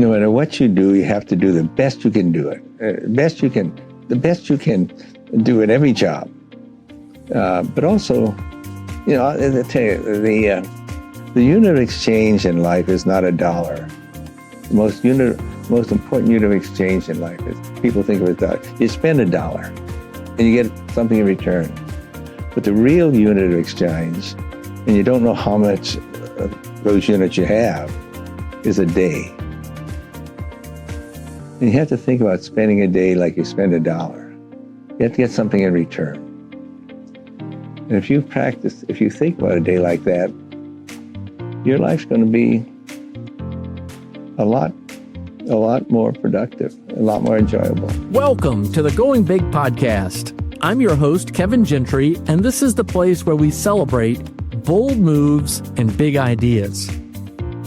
No matter what you do, you have to do the best you can do it. The best you can do at every job. But also, you know, I tell you, the unit of exchange in life is not a dollar. The most important unit of exchange in life is, people think of it as dollar. You spend $1 and you get something in return. But the real unit of exchange, and you don't know how much those units you have, is a day. And you have to think about spending a day like you spend $1. You have to get something in return. And if you think about a day like that, your life's going to be a lot more productive, a lot more enjoyable. Welcome to the Going Big podcast. I'm your host, Kevin Gentry, and this is the place where we celebrate bold moves and big ideas.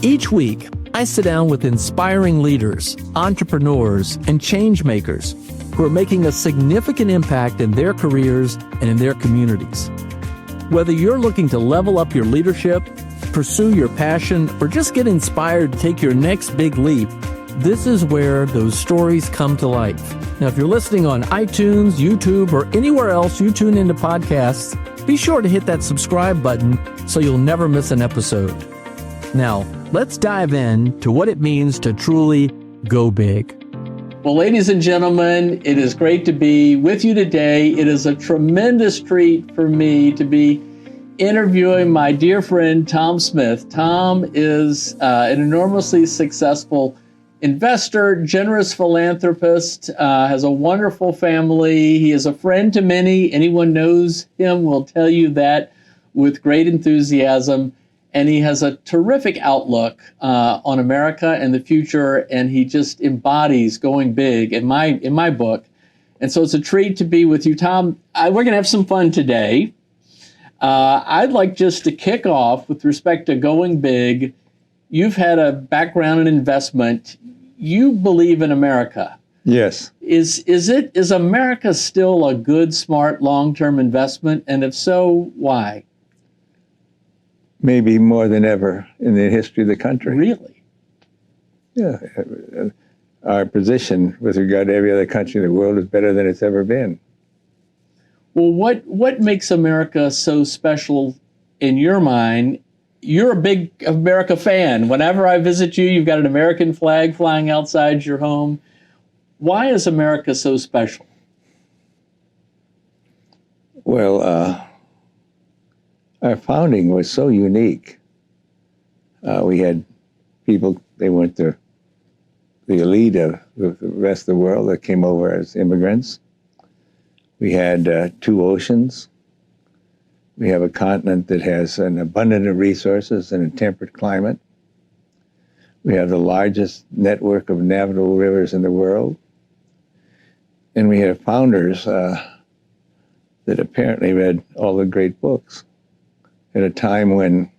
Each week, I sit down with inspiring leaders, entrepreneurs, and change makers who are making a significant impact in their careers and in their communities. Whether you're looking to level up your leadership, pursue your passion, or just get inspired to take your next big leap, this is where those stories come to life. Now, if you're listening on iTunes, YouTube, or anywhere else you tune into podcasts, be sure to hit that subscribe button so you'll never miss an episode. Now, let's dive in to what it means to truly go big. Well, ladies and gentlemen, it is great to be with you today. It is a tremendous treat for me to be interviewing my dear friend, Tom Smith. Tom is an enormously successful investor, generous philanthropist, has a wonderful family. He is a friend to many. Anyone knows him will tell you that with great enthusiasm. And he has a terrific outlook on America and the future, and he just embodies going big in my book. And so it's a treat to be with you, Tom. We're going to have some fun today. I'd like just to kick off with respect to going big. You've had a background in investment. You believe in America. Yes. Is America still a good, smart, long-term investment? And if so, why? Maybe more than ever in the history of the country. Really? Yeah. Our position with regard to every other country in the world is better than it's ever been. Well, what makes America so special in your mind? You're a big America fan. Whenever I visit you, you've got an American flag flying outside your home. Why is America so special? Well, our founding was so unique. We had people, they weren't the elite of the rest of the world that came over as immigrants. We had 2 oceans. We have a continent that has an abundance of resources and a temperate climate. We have the largest network of navigable rivers in the world. And we have founders that apparently read all the great books at a time when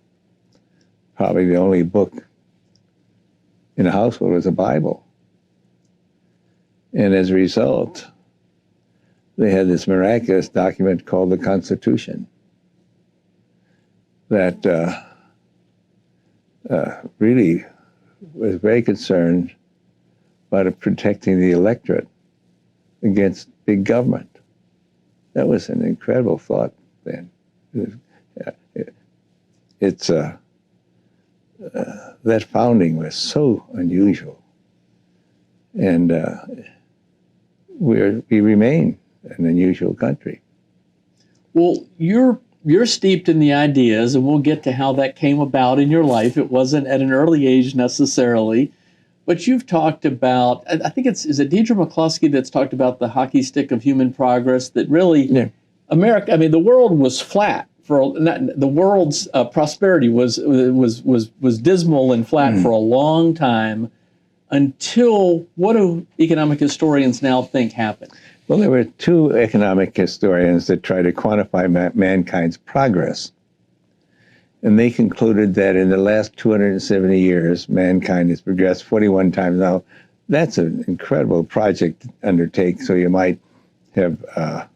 probably the only book in a household was a Bible. And as a result, they had this miraculous document called the Constitution that really was very concerned about protecting the electorate against big government. That was an incredible thought then. That founding was so unusual, and we remain an unusual country. Well, you're steeped in the ideas, and we'll get to how that came about in your life. It wasn't at an early age necessarily, but you've talked about, I think is it Deidre McCloskey that's talked about the hockey stick of human progress, that really, yeah. America, I mean, the world was flat. The world's prosperity was dismal and flat for a long time, until what do economic historians now think happened? Well, there were 2 economic historians that tried to quantify mankind's progress. And they concluded that in the last 270 years, mankind has progressed 41 times. Now, that's an incredible project to undertake, so you might have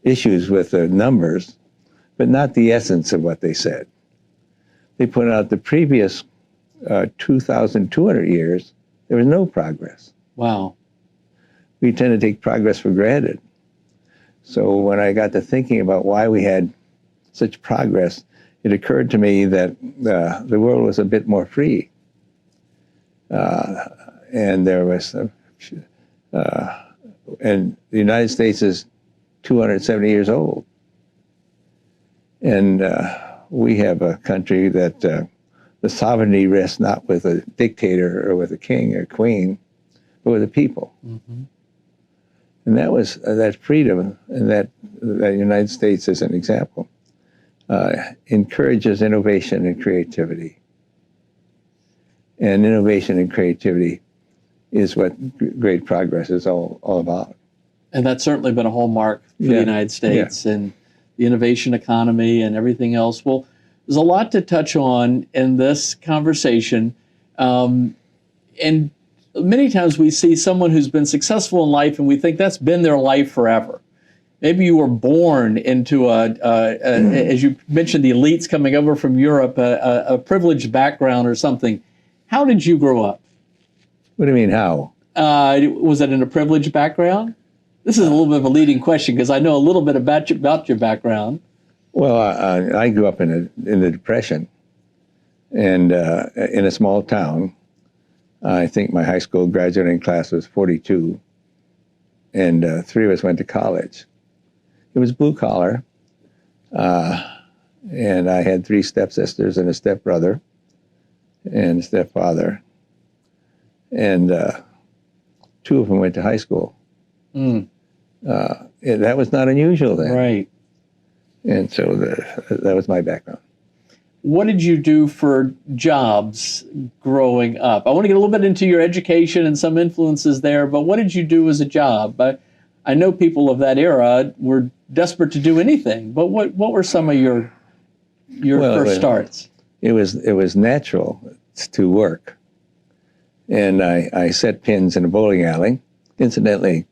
issues with the numbers, but not the essence of what they said. They put out the previous 2,200 years there was no progress. Wow. We tend to take progress for granted. So when I got to thinking about why we had such progress, it occurred to me that the world was a bit more free. And there was, and the United States is 270 years old. And we have a country that the sovereignty rests not with a dictator or with a king or queen, but with the people. Mm-hmm. And that was that freedom, and that the United States, as an example, encourages innovation and creativity. And innovation and creativity is what great progress is all about. And that's certainly been a hallmark for the United States and the innovation economy and everything else. Well, there's a lot to touch on in this conversation. And many times we see someone who's been successful in life and we think that's been their life forever. Maybe you were born into as you mentioned, the elites coming over from Europe, a privileged background or something. How did you grow up? What do you mean, how? Was it in a privileged background? This is a little bit of a leading question because I know a little bit about your background. Well, I grew up in the Depression, and in a small town. I think my high school graduating class was 42, and 3 of us went to college. It was blue collar, and I had 3 stepsisters and a stepbrother and a stepfather, and 2 of them went to high school. Mm. That was not unusual then. Right. And so that was my background. What did you do for jobs growing up? I want to get a little bit into your education and some influences there, but what did you do as a job? I know people of that era were desperate to do anything, but what were some of your first starts? It was natural to work. And I set pins in a bowling alley. Incidentally,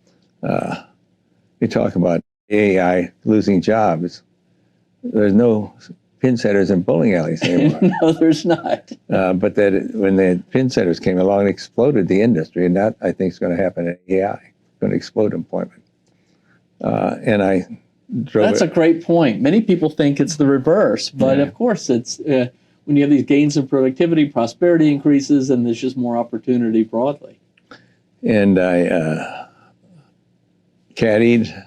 we talk about AI losing jobs. There's no pin setters in bowling alleys anymore. No, there's not. But when the pin setters came along, it exploded the industry, and that I think is going to happen in AI. It's going to explode employment. And I drove. That's a great point. Many people think it's the reverse, but of course it's when you have these gains in productivity, prosperity increases, and there's just more opportunity broadly. And I caddied.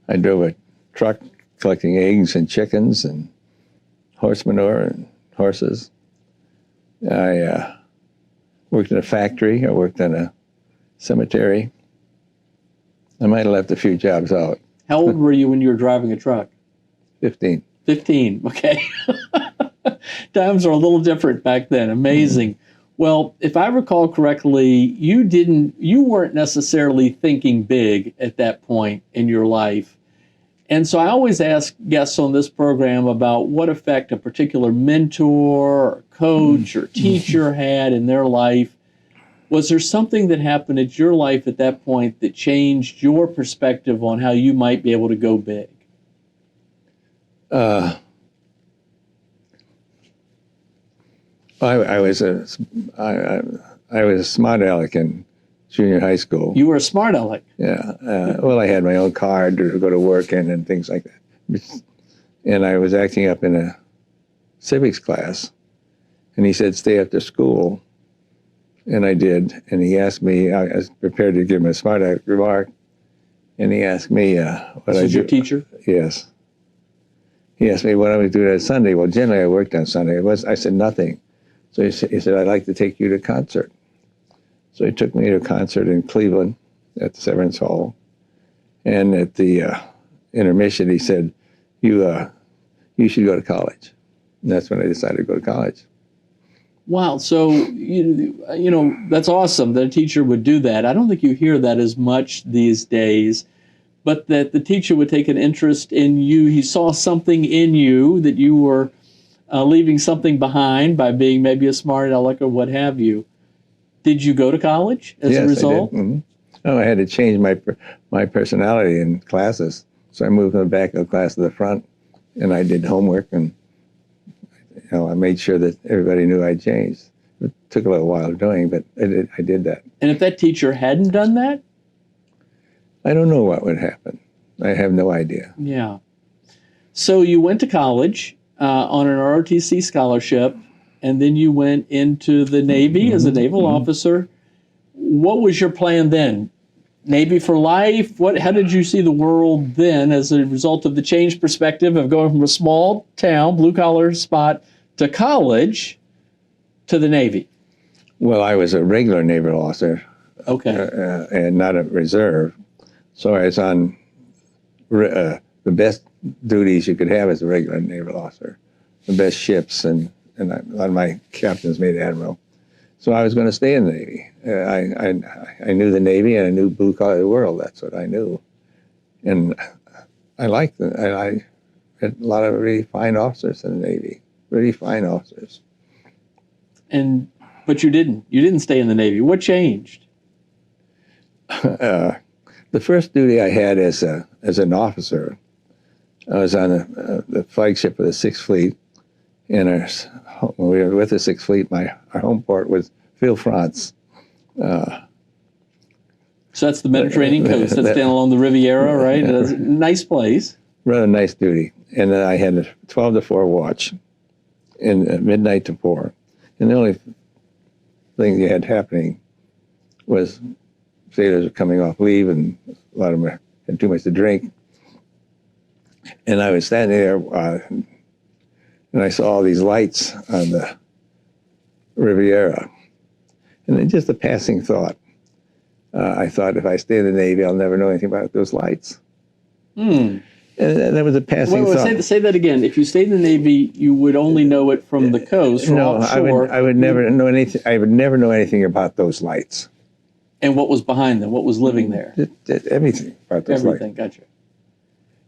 I drove a truck collecting eggs and chickens and horse manure and horses. I worked in a factory. I worked in a cemetery. I might have left a few jobs out. How old were you when you were driving a truck? 15. 15, okay. Times are a little different back then. Amazing. Mm-hmm. Well, if I recall correctly, you weren't necessarily thinking big at that point in your life. And so I always ask guests on this program about what effect a particular mentor or coach or teacher had in their life. Was there something that happened in your life at that point that changed your perspective on how you might be able to go big? I was a smart aleck in junior high school. You were a smart aleck? Yeah. Well, I had my own car to go to work in and things like that. And I was acting up in a civics class. And he said, stay after school. And I did. And he asked me, I was prepared to give him a smart aleck remark. And he asked me what this I do. Was your teacher? Yes. He asked me what I was doing on Sunday. Well, generally I worked on Sunday. I said nothing. So he said, I'd like to take you to a concert. So he took me to a concert in Cleveland at the Severance Hall. And at the intermission, he said, you should go to college. And that's when I decided to go to college. Wow. So, you know, that's awesome that a teacher would do that. I don't think you hear that as much these days, but that the teacher would take an interest in you. He saw something in you that you were leaving something behind by being maybe a smart aleck or what have you. Did you go to college as a result? I did. Mm-hmm. Oh, I had to change my personality in classes. So I moved from the back of the class to the front, and I did homework, and I made sure that everybody knew I changed. It took a little while doing, but I did that. And if that teacher hadn't done that? I don't know what would happen. I have no idea. Yeah. So you went to college on an ROTC scholarship, and then you went into the Navy as a naval officer. What was your plan then? Navy for life? How did you see the world then as a result of the changed perspective of going from a small town, blue-collar spot, to college, to the Navy? Well, I was a regular naval officer. Okay. And not a reserve. So I was on the best duties you could have as a regular naval officer, the best ships, and a lot of my captains made admiral. So I was going to stay in the Navy. I knew the Navy and I knew blue collar world. That's what I knew, and I liked it. I had a lot of really fine officers in the Navy, really fine officers. But you didn't. You didn't stay in the Navy. What changed? The first duty I had as an officer, I was on the flagship of the Sixth Fleet, and when we were with the Sixth Fleet, our home port was Ville-France. So that's the Mediterranean coast. That's down along the Riviera, right? It's a nice place. Rather nice duty. And then I had a 12 to 4 watch, in midnight to 4. And the only thing you had happening was sailors were coming off leave, and a lot of them had too much to drink. And I was standing there, and I saw all these lights on the Riviera. And then just a passing thought. I thought, if I stay in the Navy, I'll never know anything about those lights. And that was a passing thought. Say that again. If you stayed in the Navy, you would only know it from the coast, from offshore. I would never know anything. I would never know anything about those lights. And what was behind them? What was living there? Everything about those lights. Everything. Gotcha.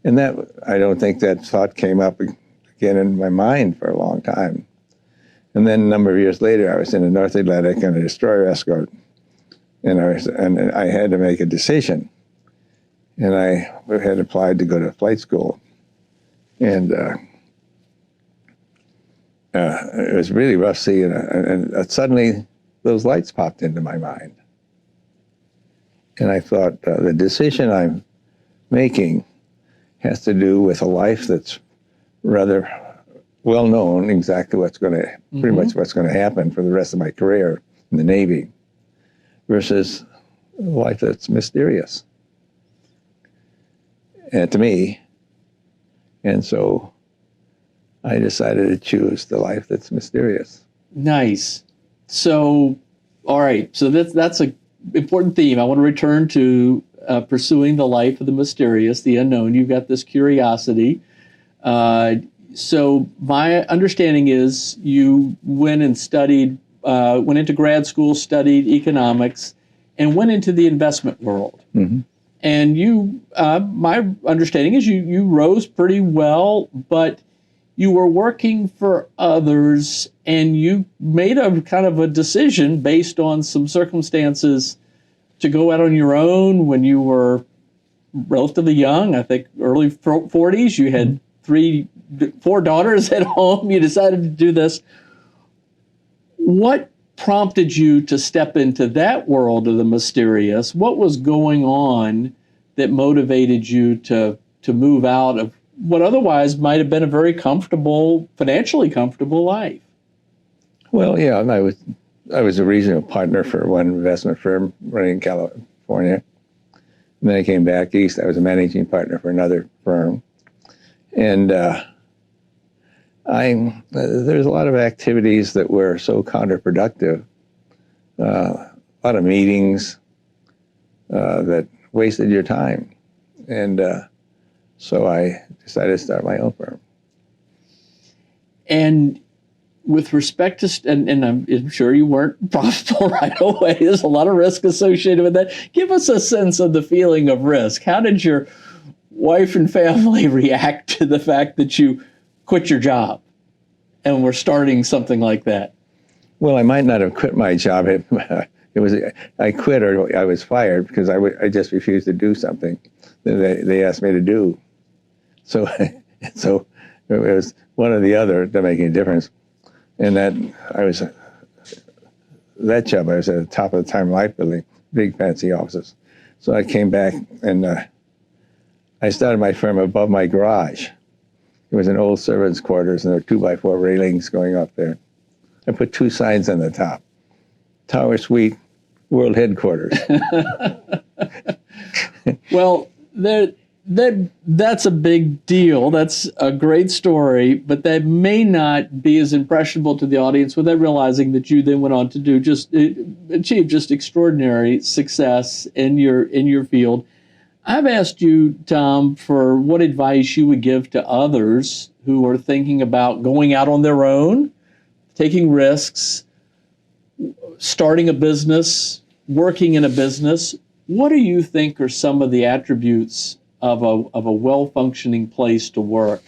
And that, I don't think that thought came up again in my mind for a long time. And then a number of years later, I was in the North Atlantic on a destroyer escort, and I had to make a decision. And I had applied to go to flight school, and it was really rough sea. And suddenly, those lights popped into my mind, and I thought, the decision I'm making has to do with a life that's rather well known, exactly what's going to, pretty much what's going to happen for the rest of my career in the Navy, versus a life that's mysterious to me. And so I decided to choose the life that's mysterious. Nice. So, all right. So that's an important theme. I want to return to pursuing the life of the mysterious, the unknown. You've got this curiosity. So my understanding is you went and studied, went into grad school, studied economics, and went into the investment world. Mm-hmm. And you, my understanding is you rose pretty well, but you were working for others, and you made a kind of a decision based on some circumstances to go out on your own when you were relatively young. I think early 40s. You had 4 daughters at home. You decided to do this. What prompted you to step into that world of the mysterious? What was going on that motivated you to move out of what otherwise might have been a very comfortable, financially comfortable life? Well, yeah, I was a regional partner for one investment firm running in California. And then I came back east. I was a managing partner for another firm. And there's a lot of activities that were so counterproductive, a lot of meetings that wasted your time. And so I decided to start my own firm. And with respect to, and I'm sure you weren't profitable right away. There's a lot of risk associated with that. Give us a sense of the feeling of risk. How did your wife and family react to the fact that you quit your job and were starting something like that? Well, I might not have quit my job. I quit or I was fired because I just refused to do something that they asked me to do. So it was one or the other to make a difference. And that I was that job, I was at the top of the Time Life building, big fancy offices. So I came back and I started my firm above my garage. It was an old servants' quarters, and there were 2x4 railings going up there. I put 2 signs on the top: Tower Suite, World Headquarters. Well, that's a big deal. That's a great story, but that may not be as impressionable to the audience without realizing that you then went on to do achieve just extraordinary success in your field. I've asked you, Tom, for what advice you would give to others who are thinking about going out on their own, taking risks, starting a business, working in a business. What do you think are some of the attributes of a well-functioning place to work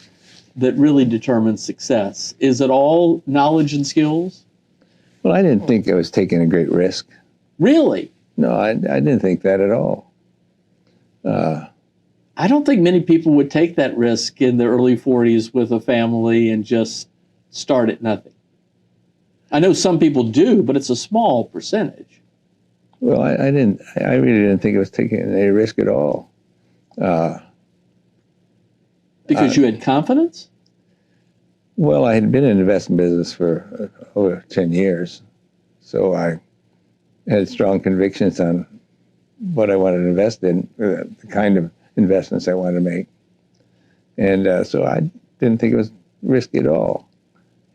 that really determines success? Is it all knowledge and skills? Well, I didn't think I was taking a great risk. Really? No, I didn't think that at all. I don't think many people would take that risk in their early 40s with a family and just start at nothing. I know some people do, but it's a small percentage. Well, I really didn't think I was taking any risk at all. Because you had confidence? Well, I had been in the investment business for over 10 years, so I had strong convictions on what I wanted to invest in, the kind of investments I wanted to make. And so I didn't think it was risky at all.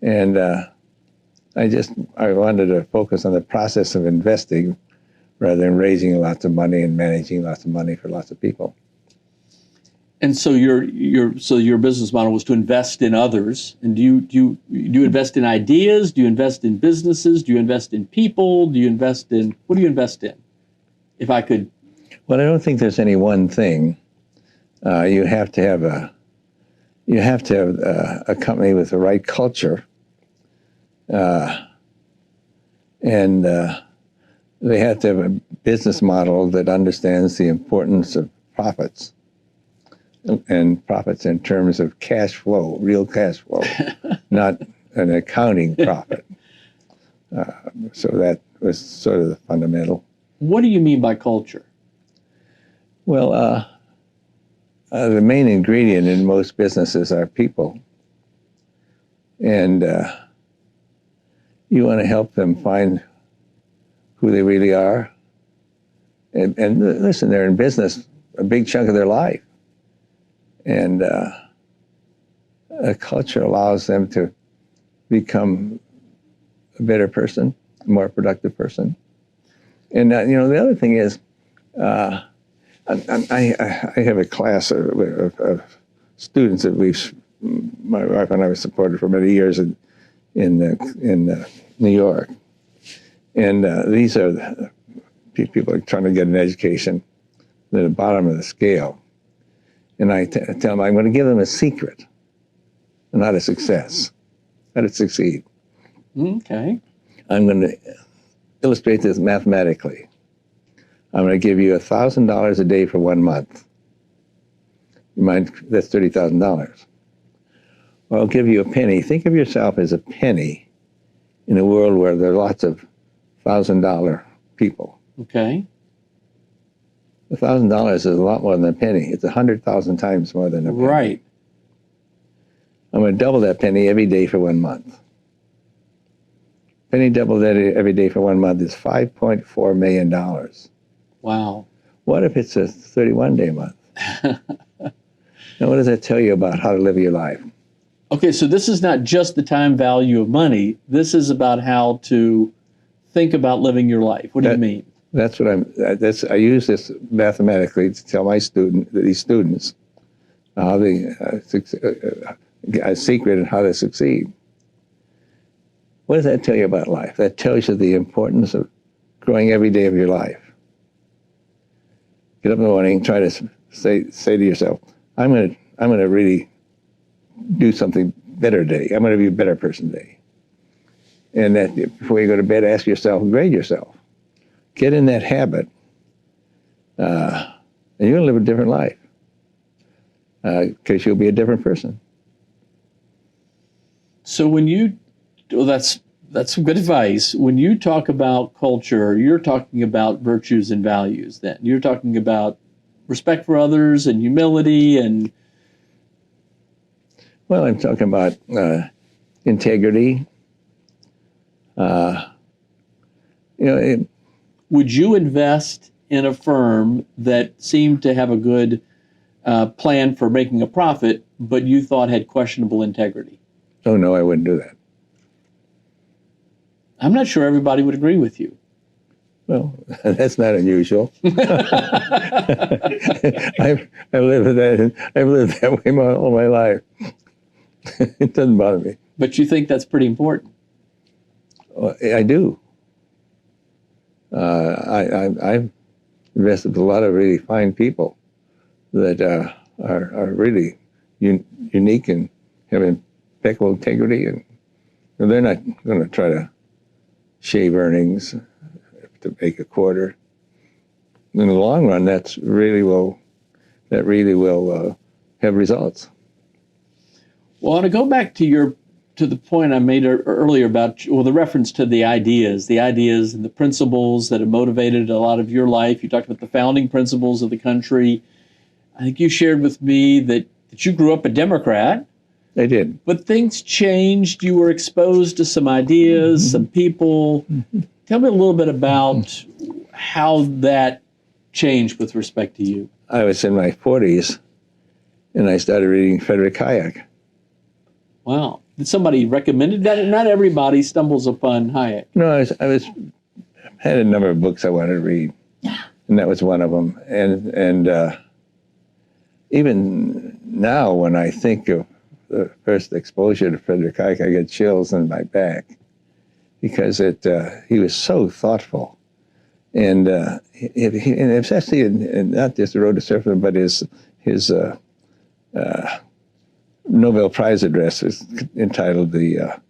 And I wanted to focus on the process of investing rather than raising lots of money and managing lots of money for lots of people. And so your business model was to invest in others. And do you invest in ideas? Do you invest in businesses? Do you invest in people? What do you invest in? If I could. Well, I don't think there's any one thing. You have to have a company with the right culture, and they have to have a business model that understands the importance of profits, and profits in terms of cash flow, real cash flow, not an accounting profit. So that was sort of the fundamental. What do you mean by culture? Well, the main ingredient in most businesses are people. And you want to help them find who they really are. And listen, they're in business a big chunk of their life. And a culture allows them to become a better person, a more productive person. And the other thing is, I have a class of students that my wife and I were supported for many years in New York, and these are the people who are trying to get an education. They're at the bottom of the scale, and I tell them I'm going to give them a secret on how to success, how to succeed. Okay. I'm going to illustrate this mathematically. I'm going to give you $1,000 a day for 1 month. You mind, that's $30,000. Or I'll give you a penny. Think of yourself as a penny in a world where there are lots of $1,000 people. Okay. $1,000 is a lot more than a penny. It's 100,000 times more than a penny. Right. I'm going to double that penny every day for 1 month. Penny doubled that every day for 1 month is $5.4 million. Wow. What if it's a 31-day month? Now, what does that tell you about how to live your life? Okay, so this is not just the time value of money. This is about how to think about living your life. What do you mean? That's what I use this mathematically to tell these students how a secret and how to succeed. What does that tell you about life? That tells you the importance of growing every day of your life. Get up in the morning, try to say to yourself, I'm going to really do something better today. I'm going to be a better person today. And that before you go to bed, ask yourself, grade yourself. Get in that habit, and you're going to live a different life because you'll be a different person. So that's That's some good advice. When you talk about culture, you're talking about virtues and values then. You're talking about respect for others and humility and... Well, I'm talking about integrity. Would you invest in a firm that seemed to have a good plan for making a profit, but you thought had questionable integrity? Oh, no, I wouldn't do that. I'm not sure everybody would agree with you. Well, that's not unusual. I've lived that way all my life. It doesn't bother me. But you think that's pretty important? Well, I do. I've invested with a lot of really fine people that are really unique and have impeccable integrity, and they're not going to try to shave earnings to make a quarter. In the long run, that really will have results. Well, to go back to the point I made earlier about the reference to the ideas and the principles that have motivated a lot of your life. You talked about the founding principles of the country. I think you shared with me that you grew up a Democrat. I did. But things changed. You were exposed to some ideas, some people. Tell me a little bit about how that changed with respect to you. I was in my 40s, and I started reading Friedrich Hayek. Wow. Did somebody recommended that? Not everybody stumbles upon Hayek. No, I had a number of books I wanted to read, and that was one of them. And even now, when I think of the first exposure to Friedrich Hayek, I get chills in my back, because he was so thoughtful, and especially in not just the Road to Serfdom, but his Nobel Prize address was entitled "The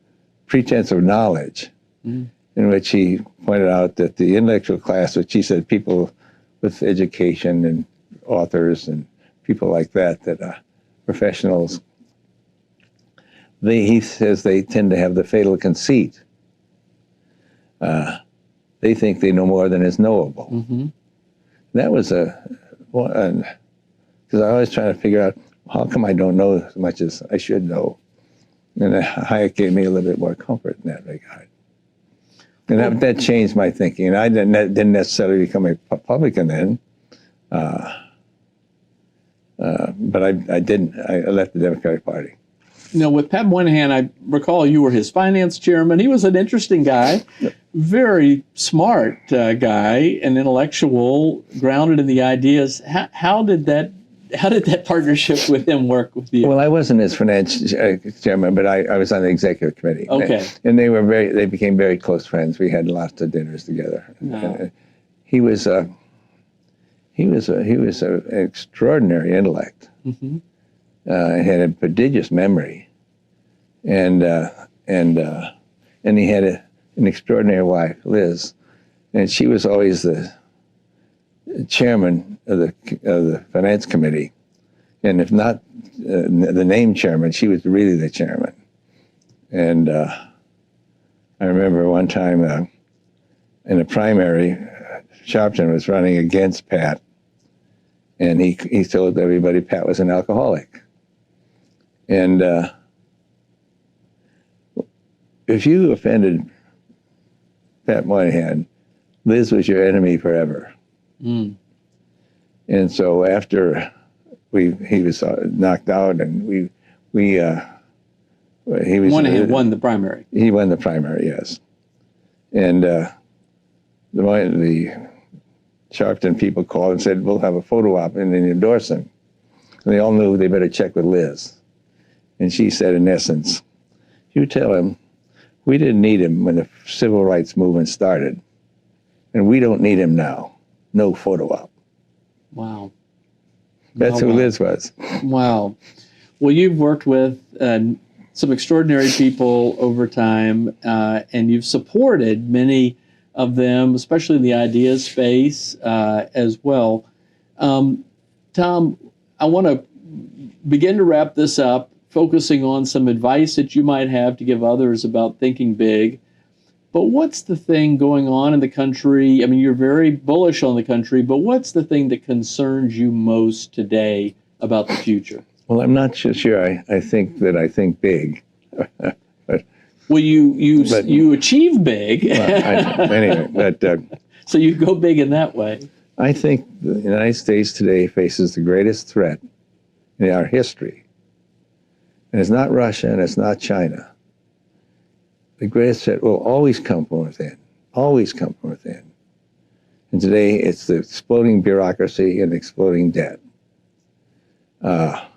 Pretense of Knowledge," in which he pointed out that the intellectual class, which he said people with education and authors and people like that professionals, he says they tend to have the fatal conceit. They think they know more than is knowable. Mm-hmm. That was because I always trying to figure out, how come I don't know as much as I should know? And Hayek gave me a little bit more comfort in that regard. And that changed my thinking. And I didn't necessarily become a Republican then, but I didn't. I left the Democratic Party. With Pat Moynihan, I recall you were his finance chairman. He was an interesting guy, very smart guy, an intellectual, grounded in the ideas. How did that partnership with him work with you? Well, I wasn't his finance chairman, but I was on the executive committee. Okay. And they became very close friends. We had lots of dinners together. Wow. He was an extraordinary intellect. Mm-hmm. He had a prodigious memory, and he had an extraordinary wife, Liz, and she was always the chairman of the finance committee, and if not the named chairman, she was really the chairman. And I remember one time in a primary, Sharpton was running against Pat, and he told everybody Pat was an alcoholic. And if you offended Pat Moynihan, Liz was your enemy forever. Mm. And so after he was knocked out, and Moynihan won the primary. He won the primary, yes. And the Sharpton people called and said, we'll have a photo op and then endorse him. And they all knew they better check with Liz. And she said, in essence, you tell him we didn't need him when the civil rights movement started, and we don't need him now. No photo op. Wow. That's who Liz was. Wow. Well, you've worked with some extraordinary people over time, and you've supported many of them, especially in the ideas space as well. Tom, I want to begin to wrap this up, focusing on some advice that you might have to give others about thinking big. But what's the thing going on in the country? I mean, you're very bullish on the country, but what's the thing that concerns you most today about the future? Well, I'm not sure. I think big. But, well, you achieve big. Anyway, but so you go big in that way. I think the United States today faces the greatest threat in our history. And it's not Russia and it's not China. The greatest threat will always come from within, always come from within. And today it's the exploding bureaucracy and exploding debt. Well,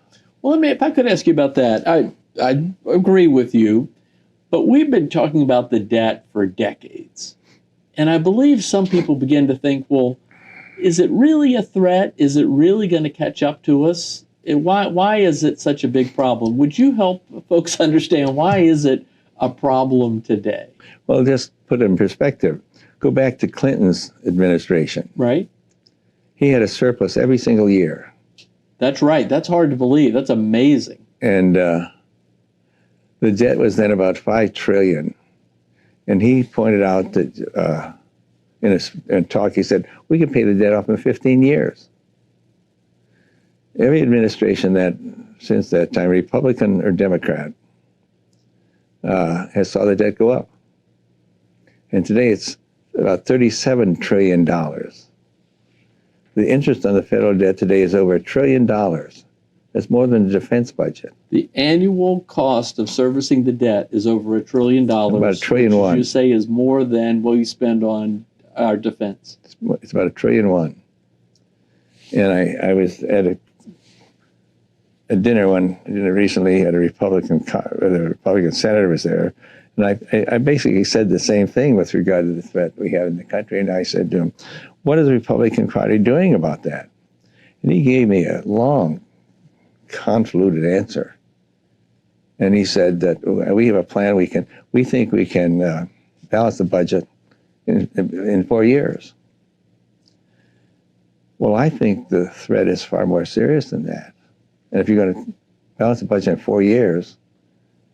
if I could ask you about that, I agree with you, but we've been talking about the debt for decades. And I believe some people begin to think, well, is it really a threat? Is it really going to catch up to us? Why is it such a big problem? Would you help folks understand why is it a problem today? Well, just put it in perspective. Go back to Clinton's administration. Right. He had a surplus every single year. That's right. That's hard to believe. That's amazing. And the debt was then about $5 trillion. And he pointed out that in a talk, he said, we can pay the debt off in 15 years. Every administration that since that time, Republican or Democrat, has saw the debt go up. And today it's about $37 trillion. The interest on the federal debt today is over $1 trillion. That's more than the defense budget. The annual cost of servicing the debt is over $1 trillion. About $1.1 trillion. Which you say is more than what we spend on our defense. It's about $1.1 trillion. And I was at a dinner recently at the Republican senator was there, and I basically said the same thing with regard to the threat we have in the country. And I said to him, what is the Republican Party doing about that? And he gave me a long, convoluted answer. And he said that we have a plan. We think we can balance the budget in 4 years. Well, I think the threat is far more serious than that. And if you're going to balance the budget in 4 years,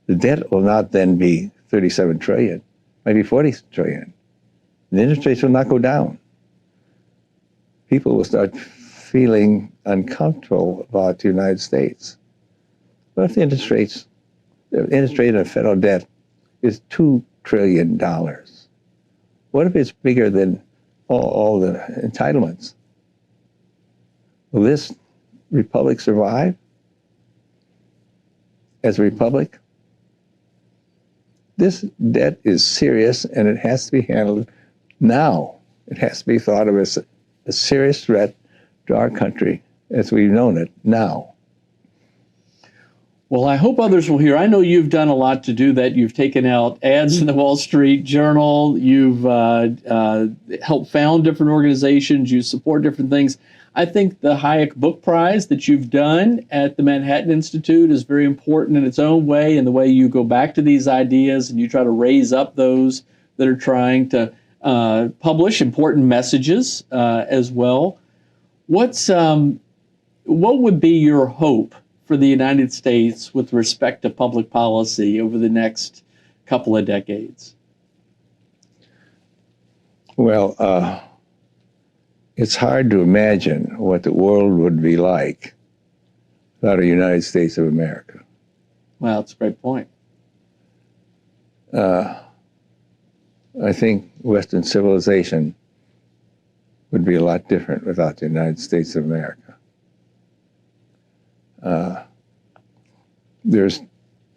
the debt will not then be 37 trillion, maybe 40 trillion. The interest rates will not go down. People will start feeling uncomfortable about the United States. What if the interest rate of federal debt is $2 trillion? What if it's bigger than all the entitlements? Will this republic survive as a republic? This debt is serious, and it has to be handled now. It has to be thought of as a serious threat to our country as we've known it now. Well, I hope others will hear. I know you've done a lot to do that. You've taken out ads in the Wall Street Journal. You've helped found different organizations. You support different things. I think the Hayek Book Prize that you've done at the Manhattan Institute is very important in its own way, and the way you go back to these ideas and you try to raise up those that are trying to publish important messages as well. What would be your hope for the United States with respect to public policy over the next couple of decades? Well, it's hard to imagine what the world would be like without a United States of America. Well, that's a great point. I think Western civilization would be a lot different without the United States of America. There's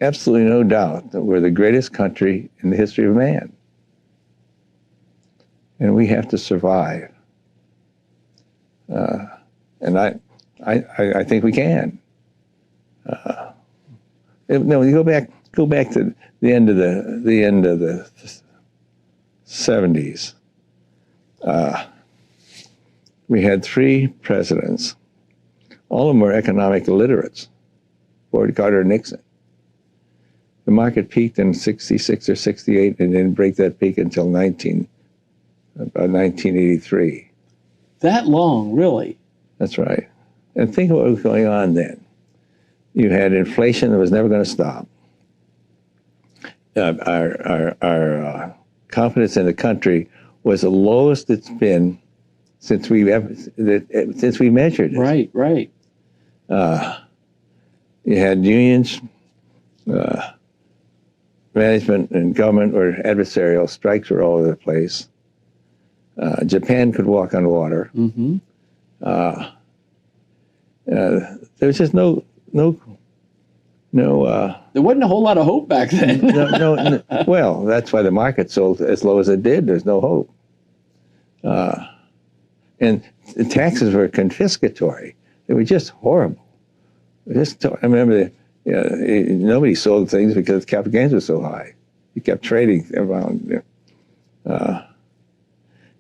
absolutely no doubt that we're the greatest country in the history of man. And we have to survive. And I think we can. No, you go back to the end of the 70s. We had 3 presidents. All of them were economic illiterates. Ford, Carter, and Nixon. The market peaked in 66 or 68 and didn't break that peak until about 1983. That long, really? That's right. And think of what was going on then. You had inflation that was never going to stop. Our confidence in the country was the lowest it's been since we measured it. Right. You had unions, management and government were adversarial. Strikes were all over the place. Japan could walk on water. Mm-hmm. There was just no. There wasn't a whole lot of hope back then. no. Well, that's why the market sold as low as it did. There's no hope. And the taxes were confiscatory. They were just horrible. I remember nobody sold things because capital gains were so high. You kept trading around.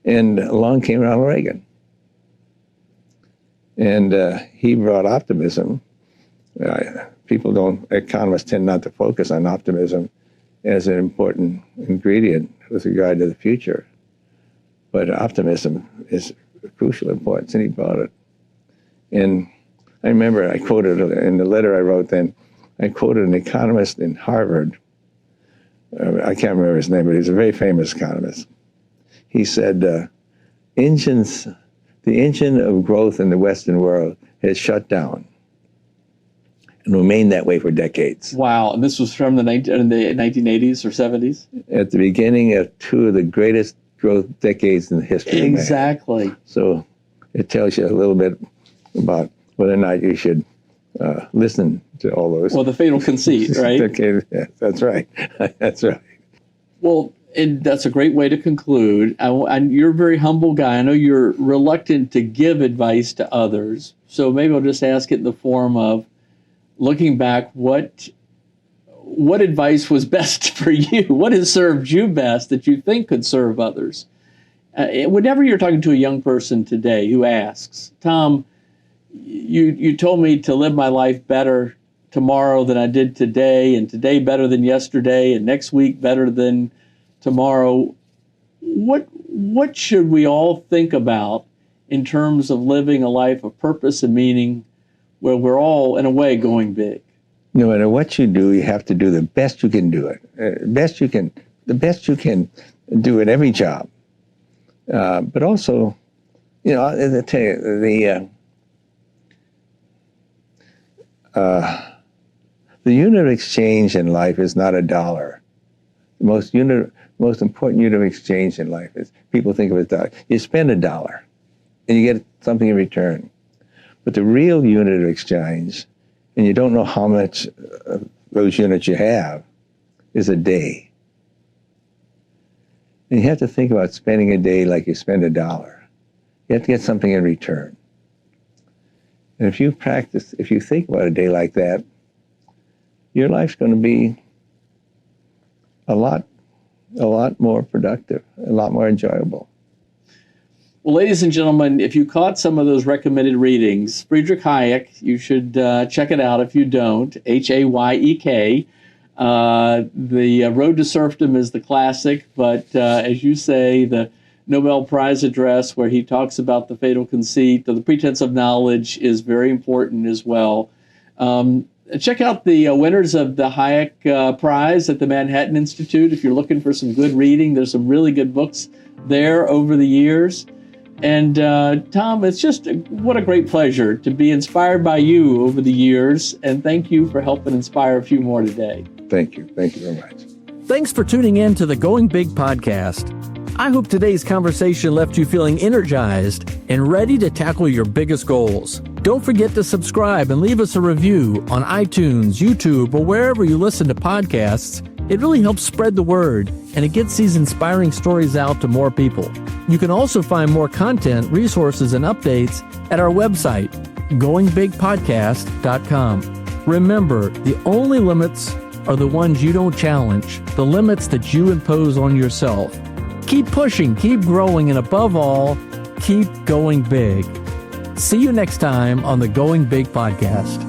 And along came Ronald Reagan. And he brought optimism. Economists tend not to focus on optimism as an important ingredient with regard to the future. But optimism is of crucial importance, and he brought it. And I remember I quoted in the letter I wrote then, I quoted an economist in Harvard. I can't remember his name, but he's a very famous economist. He said, the engine of growth in the Western world has shut down and remained that way for decades. Wow. And this was from in the 1980s or 70s? At the beginning of two of the greatest growth decades in the history of man. Exactly. So it tells you a little bit about whether or not you should listen to all those. Well, the fatal conceit, right? Okay, yeah, that's right. That's right. Well, and that's a great way to conclude. And you're a very humble guy. I know you're reluctant to give advice to others. So maybe I'll just ask it in the form of, looking back, what advice was best for you? What has served you best that you think could serve others? Whenever you're talking to a young person today who asks, Tom, you told me to live my life better tomorrow than I did today, and today better than yesterday, and next week better than tomorrow. What should we all think about in terms of living a life of purpose and meaning, where we're all, in a way, going big? No matter what you do, you have to do the best you can do it. The best you can do in every job. But also, I tell you, the unit of exchange in life is not a dollar. The most important unit of exchange in life is, people think of it as dollar. You spend $1 and you get something in return. But the real unit of exchange, and you don't know how much of those units you have, is a day. And you have to think about spending a day like you spend $1. You have to get something in return. And if you think about a day like that, your life's going to be a lot more productive, a lot more enjoyable. Well, ladies and gentlemen, if you caught some of those recommended readings, Friedrich Hayek, you should check it out if you don't, Hayek. The Road to Serfdom is the classic, but as you say, the Nobel Prize address where he talks about the fatal conceit, the pretense of knowledge, is very important as well. Check out the winners of the Hayek Prize at the Manhattan Institute if you're looking for some good reading. There's some really good books there over the years. And Tom, it's just what a great pleasure to be inspired by you over the years. And thank you for helping inspire a few more today. Thank you. Thank you very much. Thanks for tuning in to the Going Big podcast. I hope today's conversation left you feeling energized and ready to tackle your biggest goals. Don't forget to subscribe and leave us a review on iTunes, YouTube, or wherever you listen to podcasts. It really helps spread the word, and it gets these inspiring stories out to more people. You can also find more content, resources, and updates at our website, goingbigpodcast.com. Remember, the only limits are the ones you don't challenge, the limits that you impose on yourself. Keep pushing, keep growing, and above all, keep going big. See you next time on the Going Big podcast.